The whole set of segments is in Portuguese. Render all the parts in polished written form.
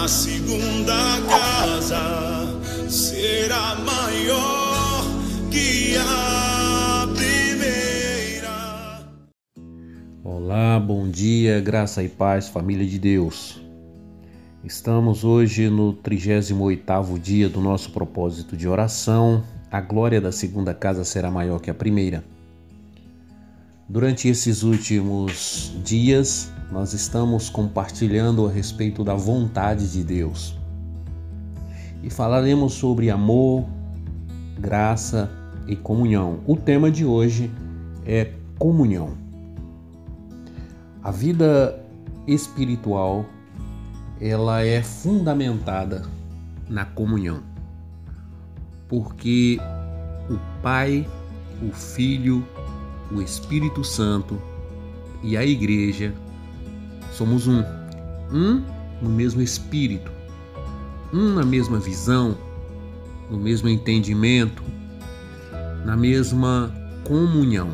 segunda casa será maior que a primeira. Olá, bom dia, graça e paz, família de Deus. Estamos hoje no 38º dia do nosso propósito de oração. A glória da segunda casa será maior que a primeira. Durante esses últimos dias, nós estamos compartilhando a respeito da vontade de Deus. E falaremos sobre amor, graça e comunhão. O tema de hoje é comunhão. A vida espiritual, ela é fundamentada na comunhão. Porque o Pai, o Filho, o Espírito Santo e a Igreja somos um no mesmo Espírito, na mesma visão, no mesmo entendimento, na mesma comunhão.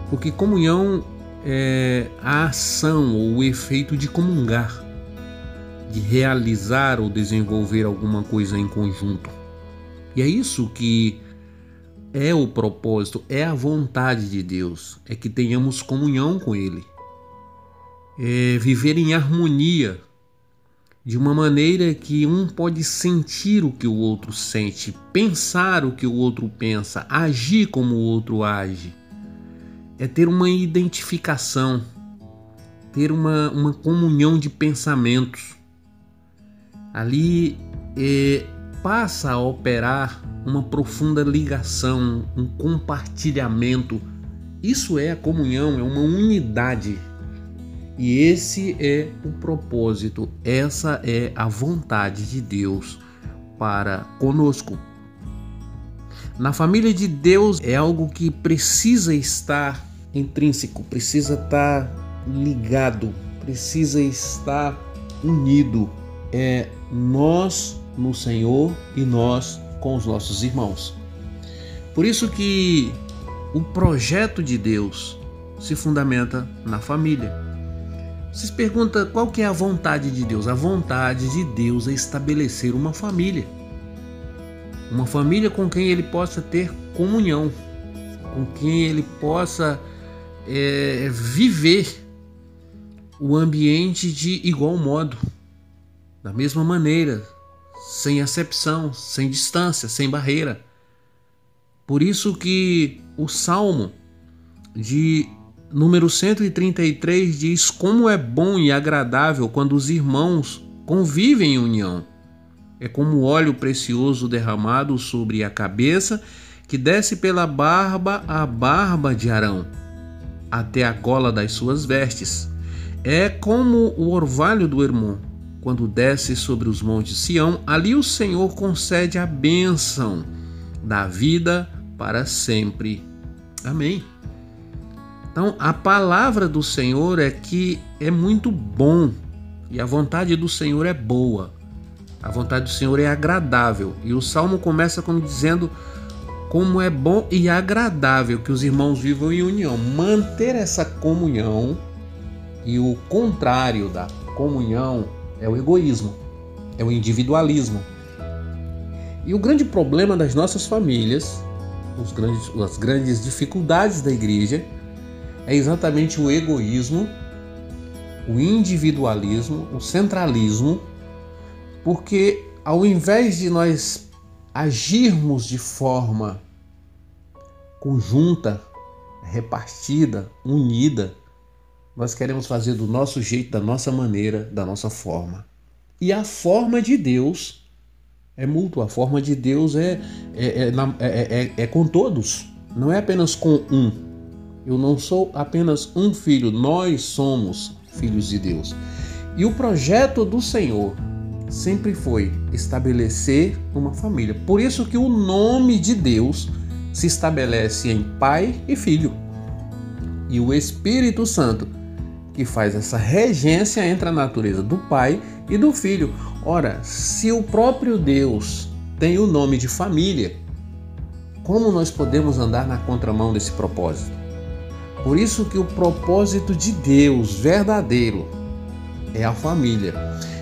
Porque comunhão é a ação ou o efeito de comungar, de realizar ou desenvolver alguma coisa em conjunto. E é isso que é o propósito, é a vontade de Deus, é que tenhamos comunhão com Ele, é viver em harmonia, de uma maneira que um pode sentir o que o outro sente, pensar o que o outro pensa, agir como o outro age, é ter uma identificação, ter uma comunhão de pensamentos. Ali passa a operar uma profunda ligação, um compartilhamento. Isso é a comunhão, é uma unidade. E esse é o propósito, essa é a vontade de Deus para conosco. Na família de Deus é algo que precisa estar intrínseco, precisa estar ligado, precisa estar unido. É nós no Senhor e nós com os nossos irmãos. Por isso que o projeto de Deus se fundamenta na família. Vocês perguntam qual que é a vontade de Deus? A vontade de Deus é estabelecer uma família. Uma família com quem ele possa ter comunhão, com quem ele possa viver o ambiente de igual modo, da mesma maneira, sem acepção, sem distância, sem barreira. Por isso que o Salmo de número 133 diz: como é bom e agradável quando os irmãos convivem em união. É como óleo precioso derramado sobre a cabeça, que desce pela barba a barba de Arão, até a gola das suas vestes. É como o orvalho do Hermon, quando desce sobre os montes de Sião. Ali o Senhor concede a bênção da vida para sempre. Amém. Então, a palavra do Senhor é que é muito bom e a vontade do Senhor é boa. A vontade do Senhor é agradável. E o Salmo começa como dizendo como é bom e agradável que os irmãos vivam em união. Manter essa comunhão, e o contrário da comunhão é o egoísmo, é o individualismo. E o grande problema das nossas famílias, as grandes dificuldades da igreja, é exatamente o egoísmo, o individualismo, o centralismo, porque ao invés de nós agirmos de forma conjunta, repartida, unida, nós queremos fazer do nosso jeito, da nossa maneira, da nossa forma. E a forma de Deus é mútua. A forma de Deus é com todos, não é apenas com um. Eu não sou apenas um filho, nós somos filhos de Deus. E o projeto do Senhor sempre foi estabelecer uma família. Por isso que o nome de Deus se estabelece em Pai e Filho. E o Espírito Santo, que faz essa regência entre a natureza do Pai e do Filho. Ora, se o próprio Deus tem o nome de família, como nós podemos andar na contramão desse propósito? Por isso que o propósito de Deus verdadeiro é a família.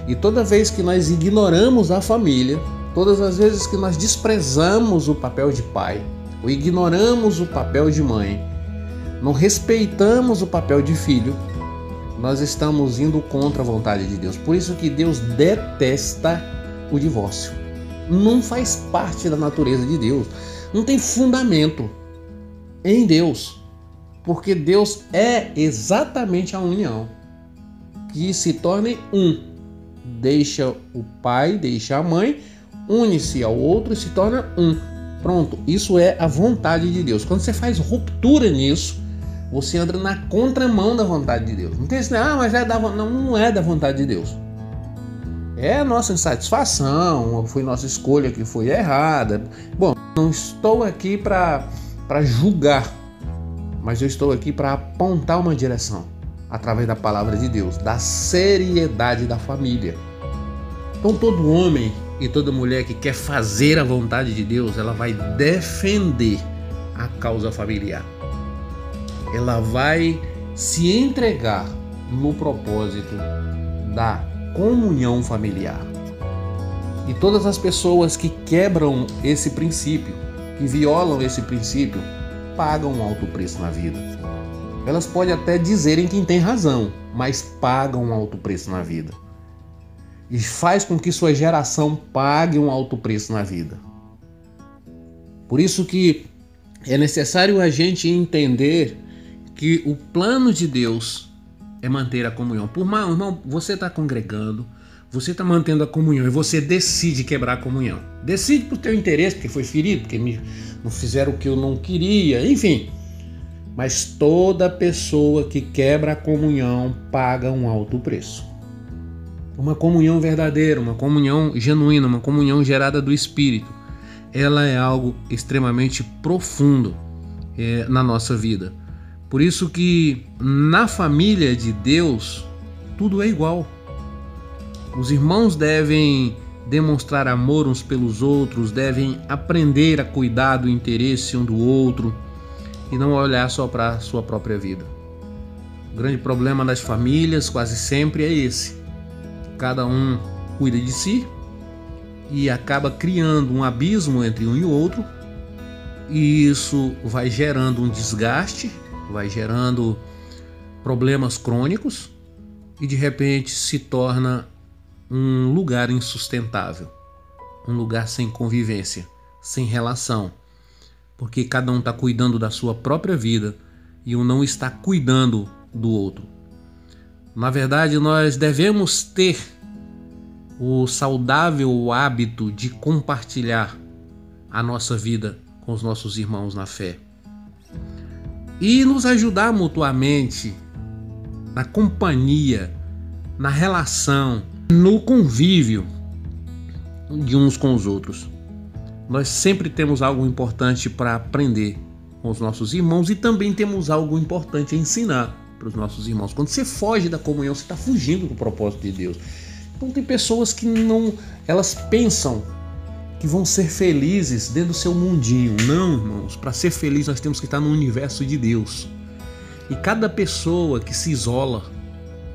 E toda vez que nós ignoramos a família, todas as vezes que nós desprezamos o papel de pai, ou ignoramos o papel de mãe, não respeitamos o papel de filho, nós estamos indo contra a vontade de Deus. Por isso que Deus detesta o divórcio. Não faz parte da natureza de Deus. Não tem fundamento em Deus. Porque Deus é exatamente a união. Que se torne um. Deixa o pai, deixa a mãe, une-se ao outro e se torna um. Pronto, isso é a vontade de Deus. Quando você faz ruptura nisso, você anda na contramão da vontade de Deus. Não tem isso, mas é da vontade. Não é da vontade de Deus. É a nossa insatisfação, foi nossa escolha que foi errada. Bom, não estou aqui para julgar, mas eu estou aqui para apontar uma direção através da palavra de Deus, da seriedade da família. Então todo homem e toda mulher que quer fazer a vontade de Deus, ela vai defender a causa familiar. Ela vai se entregar no propósito da comunhão familiar. E todas as pessoas que quebram esse princípio, que violam esse princípio, pagam um alto preço na vida. Elas podem até dizerem quem tem razão, mas pagam um alto preço na vida. E faz com que sua geração pague um alto preço na vida. Por isso que é necessário a gente entender que o plano de Deus é manter a comunhão. Por mal, irmão, você está congregando, você está mantendo a comunhão e você decide quebrar a comunhão. Decide por teu interesse, porque foi ferido, porque não fizeram o que eu não queria, enfim. Mas toda pessoa que quebra a comunhão paga um alto preço. Uma comunhão verdadeira, uma comunhão genuína, uma comunhão gerada do Espírito, ela é algo extremamente profundo na nossa vida. Por isso que na família de Deus tudo é igual. Os irmãos devem demonstrar amor uns pelos outros, devem aprender a cuidar do interesse um do outro e não olhar só para a sua própria vida. O grande problema das famílias quase sempre é esse. Cada um cuida de si e acaba criando um abismo entre um e o outro, e isso vai gerando um desgaste, vai gerando problemas crônicos e de repente se torna um lugar insustentável, um lugar sem convivência, sem relação, porque cada um está cuidando da sua própria vida e um não está cuidando do outro. Na verdade, nós devemos ter o saudável hábito de compartilhar a nossa vida com os nossos irmãos na fé e nos ajudar mutuamente na companhia, na relação, no convívio de uns com os outros. Nós sempre temos algo importante para aprender com os nossos irmãos e também temos algo importante a ensinar para os nossos irmãos. Quando você foge da comunhão, você está fugindo do propósito de Deus. Então tem pessoas que elas pensam que vão ser felizes dentro do seu mundinho. Não, irmãos, para ser feliz nós temos que estar no universo de Deus. E cada pessoa que se isola,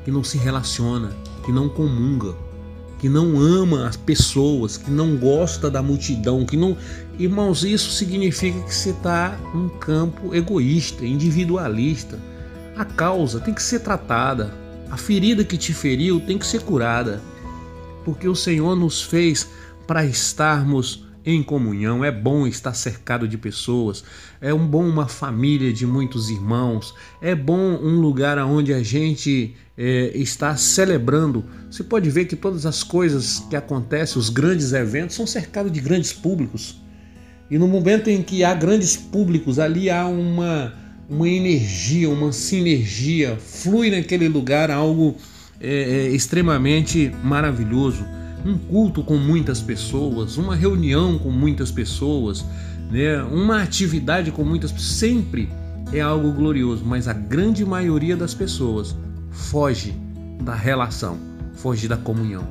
que não se relaciona, que não comunga, que não ama as pessoas, que não gosta da multidão, que não... Irmãos, isso significa que você está num campo egoísta, individualista. A causa tem que ser tratada, a ferida que te feriu tem que ser curada, porque o Senhor nos fez para estarmos em comunhão. É bom estar cercado de pessoas, é bom uma família de muitos irmãos, é bom um lugar onde a gente está celebrando. Você pode ver que todas as coisas que acontecem, os grandes eventos, são cercados de grandes públicos. E no momento em que há grandes públicos, ali há uma energia, uma sinergia, flui naquele lugar algo extremamente maravilhoso. Um culto com muitas pessoas, uma reunião com muitas pessoas, né? Uma atividade com muitas pessoas, sempre é algo glorioso, mas a grande maioria das pessoas foge da relação, foge da comunhão.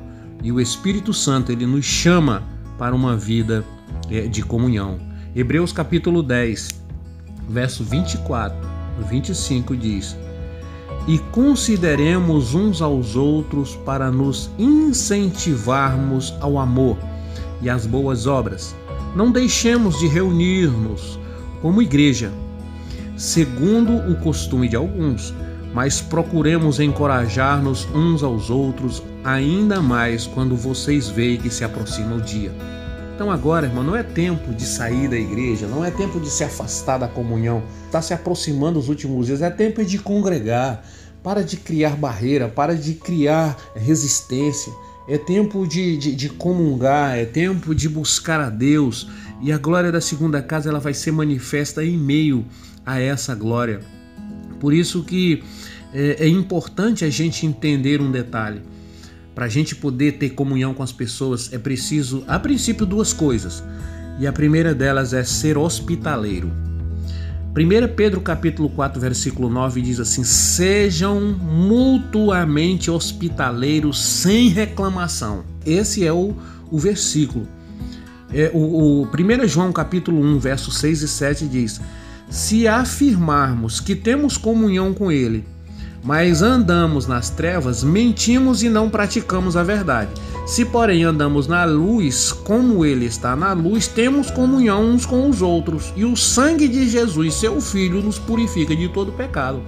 E o Espírito Santo, ele nos chama para uma vida de comunhão. Hebreus capítulo 10, verso 24, 25 diz: e consideremos uns aos outros para nos incentivarmos ao amor e às boas obras. Não deixemos de reunir-nos como igreja, segundo o costume de alguns, mas procuremos encorajar-nos uns aos outros, ainda mais quando vocês veem que se aproxima o dia. Então agora, irmão, não é tempo de sair da igreja, não é tempo de se afastar da comunhão. Está se aproximando os últimos dias, é tempo de congregar. Para de criar barreira, para de criar resistência. É tempo de comungar, é tempo de buscar a Deus. E a glória da segunda casa ela vai ser manifesta em meio a essa glória. Por isso que é importante a gente entender um detalhe. Para a gente poder ter comunhão com as pessoas é preciso, a princípio, duas coisas. E a primeira delas é ser hospitaleiro. 1 Pedro capítulo 4, versículo 9 diz assim: sejam mutuamente hospitaleiros sem reclamação. Esse é o versículo. O 1 João capítulo 1, versos 6 e 7 diz: se afirmarmos que temos comunhão com Ele, mas andamos nas trevas, mentimos e não praticamos a verdade. Se, porém, andamos na luz, como Ele está na luz, temos comunhão uns com os outros, e o sangue de Jesus, seu Filho, nos purifica de todo pecado.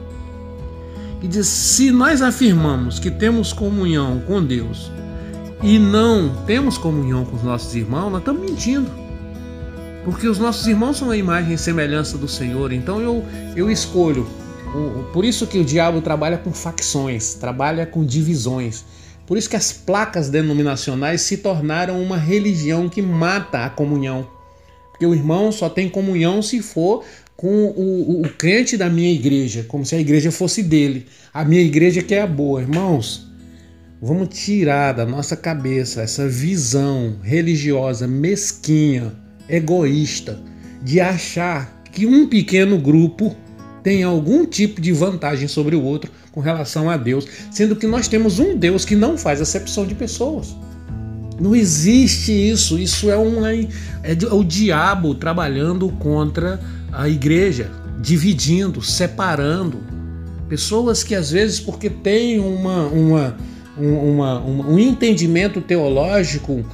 E diz, se nós afirmamos que temos comunhão com Deus e não temos comunhão com os nossos irmãos, nós estamos mentindo. Porque os nossos irmãos são a imagem e semelhança do Senhor. Então eu escolho. Por isso que o diabo trabalha com facções, trabalha com divisões. Por isso que as placas denominacionais se tornaram uma religião que mata a comunhão. Porque o irmão só tem comunhão se for com o crente da minha igreja, como se a igreja fosse dele. A minha igreja que é a boa. Irmãos, vamos tirar da nossa cabeça essa visão religiosa mesquinha, egoísta, de achar que um pequeno grupo tem algum tipo de vantagem sobre o outro com relação a Deus, sendo que nós temos um Deus que não faz acepção de pessoas. Não existe isso. Isso é o diabo trabalhando contra a igreja, dividindo, separando. Pessoas que às vezes, porque têm um entendimento teológico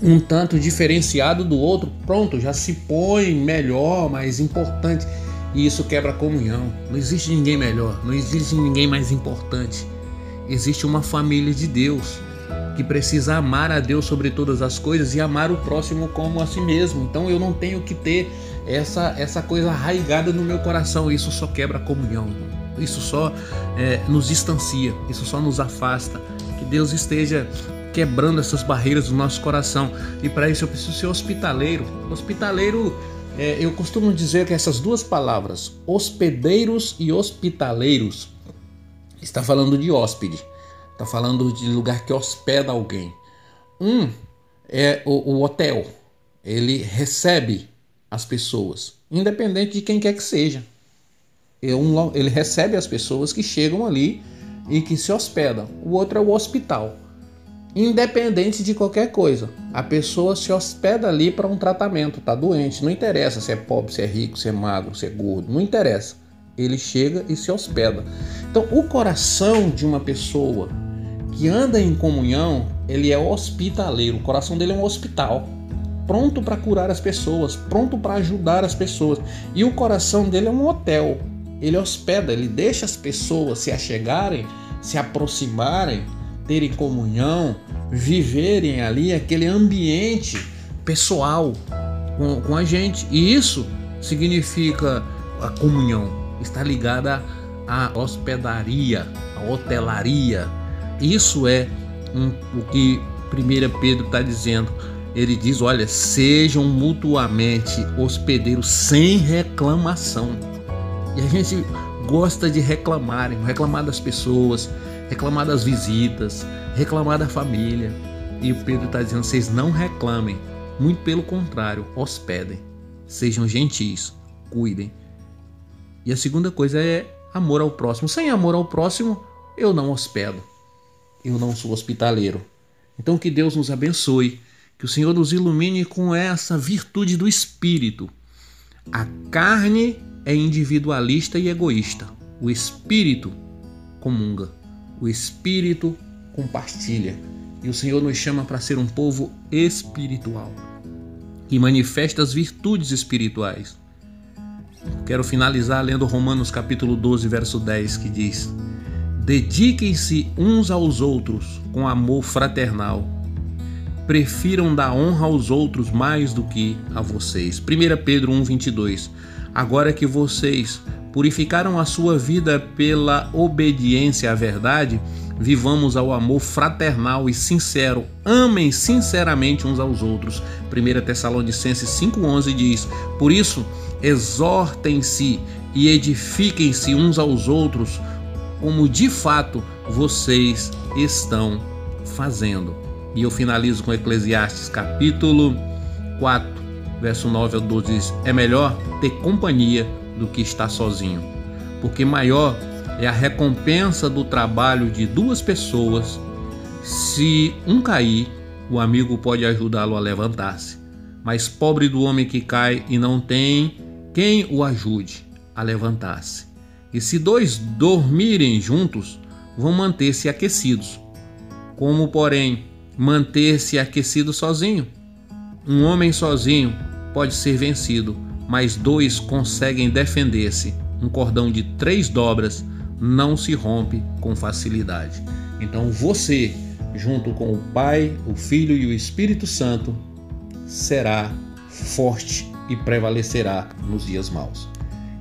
um tanto diferenciado do outro, pronto, já se põe melhor, mais importante. E isso quebra a comunhão. Não existe ninguém melhor, não existe ninguém mais importante. Existe uma família de Deus que precisa amar a Deus sobre todas as coisas e amar o próximo como a si mesmo. Então eu não tenho que ter essa coisa arraigada no meu coração. Isso só quebra a comunhão. Isso só nos distancia, isso só nos afasta. Que Deus esteja quebrando essas barreiras do nosso coração. E para isso eu preciso ser hospitaleiro. Hospitaleiro, eu costumo dizer que essas duas palavras, hospedeiros e hospitaleiros, está falando de hóspede, está falando de lugar que hospeda alguém. Um é o hotel, ele recebe as pessoas, independente de quem quer que seja. Ele recebe as pessoas que chegam ali e que se hospedam. O outro é o hospital. Independente de qualquer coisa, a pessoa se hospeda ali para um tratamento, está doente, não interessa se é pobre, se é rico, se é magro, se é gordo, não interessa. Ele chega e se hospeda. Então, o coração de uma pessoa que anda em comunhão, ele é hospitaleiro. O coração dele é um hospital, pronto para curar as pessoas, pronto para ajudar as pessoas. E o coração dele é um hotel. Ele hospeda, ele deixa as pessoas se achegarem, se aproximarem, terem comunhão, viverem ali aquele ambiente pessoal com a gente. E isso significa a comunhão, está ligada à hospedaria, à hotelaria. Isso é o que 1 Pedro está dizendo. Ele diz, olha, sejam mutuamente hospedeiros sem reclamação. E a gente gosta de reclamar das pessoas, reclamar das visitas, reclamar da família. E o Pedro está dizendo, vocês não reclamem, muito pelo contrário, hospedem, sejam gentis, cuidem. E a segunda coisa é amor ao próximo. Sem amor ao próximo, eu não hospedo, eu não sou hospitaleiro. Então que Deus nos abençoe, que o Senhor nos ilumine com essa virtude do Espírito. A carne é individualista e egoísta, o Espírito comunga, o Espírito compartilha. E o Senhor nos chama para ser um povo espiritual e manifesta as virtudes espirituais. Quero finalizar lendo Romanos capítulo 12, verso 10, que diz: dediquem-se uns aos outros com amor fraternal. Prefiram dar honra aos outros mais do que a vocês. 1 Pedro 1, 22. Agora que vocês purificaram a sua vida pela obediência à verdade, vivamos ao amor fraternal e sincero. Amem sinceramente uns aos outros. 1 Tessalonicenses 5,11 diz: por isso, exortem-se e edifiquem-se uns aos outros, como de fato vocês estão fazendo. E eu finalizo com Eclesiastes capítulo 4, verso 9 ao 12, diz: é melhor ter companhia do que estar sozinho, porque maior é a recompensa do trabalho de duas pessoas. Se um cair, o amigo pode ajudá-lo a levantar-se, mas pobre do homem que cai e não tem quem o ajude a levantar-se. E se dois dormirem juntos, vão manter-se aquecidos. Como, porém, manter-se aquecido sozinho? Um homem sozinho pode ser vencido, mas dois conseguem defender-se. Um cordão de 3 dobras não se rompe com facilidade. Então você, junto com o Pai, o Filho e o Espírito Santo, será forte e prevalecerá nos dias maus.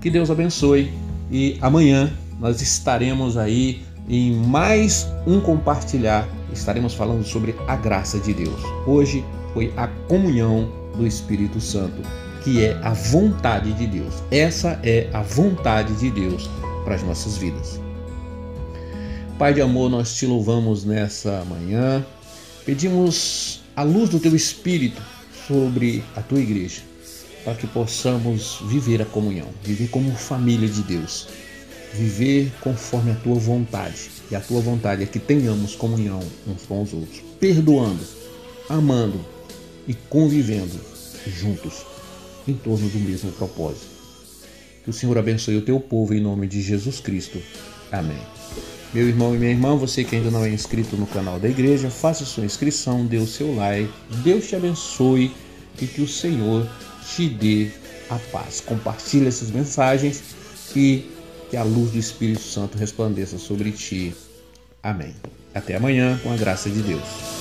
Que Deus abençoe, e amanhã nós estaremos aí em mais um compartilhar. Estaremos falando sobre a graça de Deus. Hoje foi a comunhão do Espírito Santo, que é a vontade de Deus. Essa é a vontade de Deus para as nossas vidas. Pai de amor, nós te louvamos nessa manhã. Pedimos a luz do teu Espírito sobre a tua igreja, para que possamos viver a comunhão, viver como família de Deus, viver conforme a tua vontade. E a tua vontade é que tenhamos comunhão uns com os outros, perdoando, amando e convivendo juntos em torno do mesmo propósito. Que o Senhor abençoe o teu povo em nome de Jesus Cristo. Amém. Meu irmão e minha irmã, você que ainda não é inscrito no canal da igreja, faça sua inscrição, dê o seu like. Deus te abençoe e que o Senhor te dê a paz. Compartilhe essas mensagens e que a luz do Espírito Santo resplandeça sobre ti. Amém. Até amanhã, com a graça de Deus.